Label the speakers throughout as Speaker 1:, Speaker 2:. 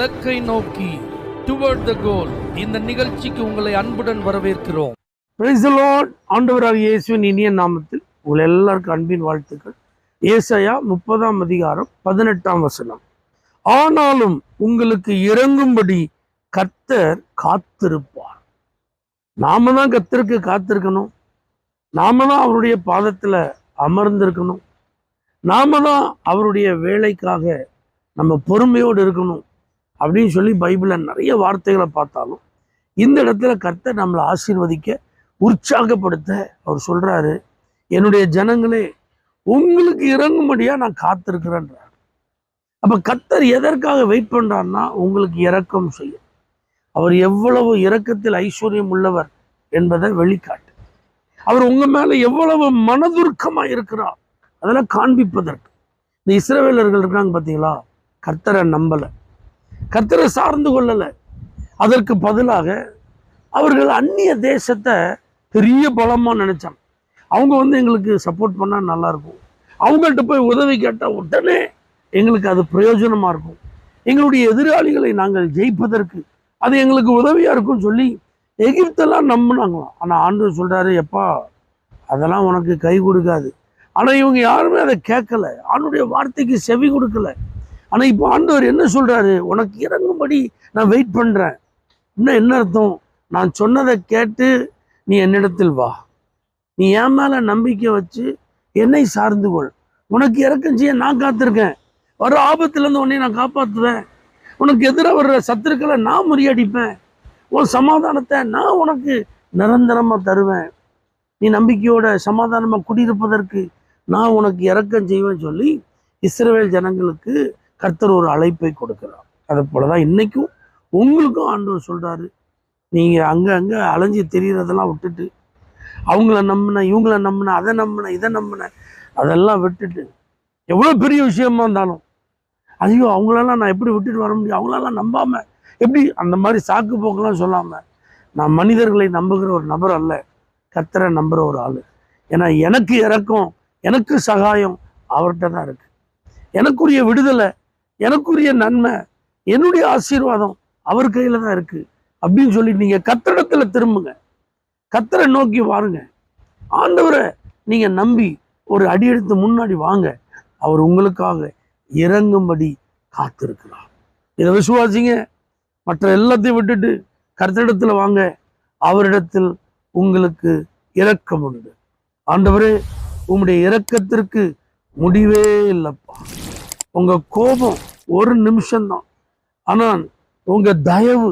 Speaker 1: இலக்கை நோக்கி டுவர்ட் த கோல் இந்த நிகழ்ச்சிக்கு உங்களை அன்புடன் வரவேற்கிறோம்.
Speaker 2: Praise the Lord. ஆண்டவராகிய இயேசுவின் இனிய நாமத்தில் உங்கள் எல்லாருக்கும் அன்பின் வாழ்த்துக்கள். ஏசாயா 30:18 ஆனாலும் உங்களுக்கு இறங்கும்படி கர்த்தர் காத்திருப்பார். நாம தான் கர்த்தருக்கு காத்திருக்கணும். நாம தான் அவருடைய பாதத்துல அமர்ந்திருக்கணும். நாம தான் அவருடைய வேலைக்காக நம்ம பொறுமையோடு இருக்கணும் அப்படின்னு சொல்லி பைபிளில் நிறைய வார்த்தைகளை பார்த்தாலும் இந்த இடத்துல கர்த்தர் நம்மளை ஆசீர்வதிக்க உற்சாகப்படுத்த அவர் சொல்றாரு, என்னுடைய ஜனங்களே உங்களுக்கு இறங்கும்படியா நான் காத்திருக்கிறேன்றார். அப்ப கர்த்தர் எதற்காக வெயிட் பண்றாருன்னா உங்களுக்கு இரக்கம் செய்யும். அவர் எவ்வளவு இரக்கத்தில் ஐஸ்வர்யம் உள்ளவர் என்பதை வெளிக்காட்டு. அவர் உங்க மேல எவ்வளவு மனதுருக்கமா இருக்கிறார் அதெல்லாம் காண்பிப்பதற்கு. இந்த இஸ்ரவேலர்கள் இருக்காங்க பார்த்தீங்களா, கர்த்தரை நம்பல, கர்த்தரை சார்ந்து கொள்ளல. அதற்கு பதிலாக அவர்கள் அந்நிய தேசத்தை பெரிய பலமா நினைச்சாங்க. அவங்க எங்களுக்கு சப்போர்ட் பண்ணா நல்லா இருக்கும், அவங்கள்ட்ட போய் உதவி கேட்டால் உடனே எங்களுக்கு அது பிரயோஜனமா இருக்கும், எங்களுடைய எதிராளிகளை நாங்கள் ஜெயிப்பதற்கு அது எங்களுக்கு உதவியா இருக்கும்னு சொல்லி எகிப்தெல்லாம் நம்பினாங்களாம். ஆனா ஆண்டவர் சொல்றாரு, எப்பா அதெல்லாம் உனக்கு கை கொடுக்காது. ஆனா இவங்க யாருமே அதை கேட்கல, ஆண்டவருடைய வார்த்தைக்கு செவி கொடுக்கல. ஆனா இப்போ ஆண்டவர் என்ன சொல்றாரு, உனக்கு இறங்கும்படி நான் வெயிட் பண்றேன். இன்னும் என்ன அர்த்தம், நான் சொன்னதை கேட்டு நீ என்னிடத்தில் வா, நீ என் மேல நம்பிக்கை வச்சு என்னை சார்ந்து கொள், உனக்கு இறக்கம் செய்ய நான் காத்திருக்கேன், வர ஆபத்துலேருந்து உன்னை நான் காப்பாற்றுவேன், உனக்கு எதிராக வர்ற சத்துருக்களை நான் முறியடிப்பேன், உன் சமாதானத்தை நான் உனக்கு நிரந்தரமா தருவேன், நீ நம்பிக்கையோட சமாதானமா குடியிருப்பதற்கு நான் உனக்கு இரக்கம் செய்வேன்னு சொல்லி இஸ்ரவேல் ஜனங்களுக்கு கர்த்தர் ஒரு அழைப்பை கொடுக்கிறார். அதை போலதான் இன்னைக்கும் உங்களுக்கும் ஆண்டவர் சொல்றாரு, நீங்க அங்க அலைஞ்சி தெரியறதெல்லாம் விட்டுட்டு, அவங்கள நம்பின இவங்கள நம்பின அதை நம்பின இதை நம்பின அதெல்லாம் விட்டுட்டு, எவ்வளவு பெரிய விஷயமா இருந்தாலும் ஐயோ அவங்களெல்லாம் நான் எப்படி விட்டுட்டு வர முடியும், அவங்களெல்லாம் நம்பாம எப்படி, அந்த மாதிரி சாக்கு போக்கெல்லாம் சொல்லாம, நான் மனிதர்களை நம்புகிற ஒரு நபர் அல்ல, கர்த்தரை நம்புற ஒரு ஆளு. ஏன்னா எனக்கு இறக்கம், எனக்கு சகாயம் அவர்கிட்ட தான் இருக்கு, எனக்குரிய விடுதலை, எனக்குரிய நன்மை, என்னுடைய ஆசீர்வாதம் அவர் கையில தான் இருக்கு அப்படின்னு சொல்லி நீங்க கர்த்தரிடத்துல திரும்புங்க, கர்த்தரை நோக்கி வாருங்க, ஆண்டவரை நீங்க நம்பி ஒரு அடி எடுத்து முன்னாடி வாங்க. அவர் உங்களுக்காக இறங்கும்படி காத்திருக்கிறார். இதை விசுவாசிங்க. மற்ற எல்லாத்தையும் விட்டுட்டு கர்த்தரிடத்துல வாங்க, அவரிடத்தில் உங்களுக்கு இரக்கம் உண்டு. ஆண்டவரே உங்களுடைய இரக்கத்திற்கு முடிவே இல்லைப்பா. உங்க கோபம் ஒரு நிமிஷம்தான், ஆனால் உங்க தயவு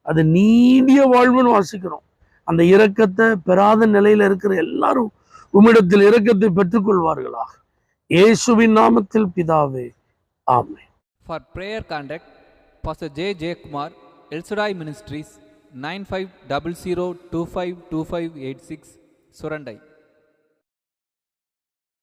Speaker 2: அது நீடிய வாழ்வுன்னு வாசிக்கிறோம். அந்த இரக்கத்தை பெறாத நிலையில இருக்கிற எல்லாரும் உம்மிடத்தில் இரக்கத்தை பெற்றுக்கொள்வார்களாக. இயேசுவின் நாமத்தில் பிதாவே, ஆமென்.
Speaker 3: For prayer contact, Pastor J. J. Kumar, El Shaddai Ministries, 9500252586, Surandai.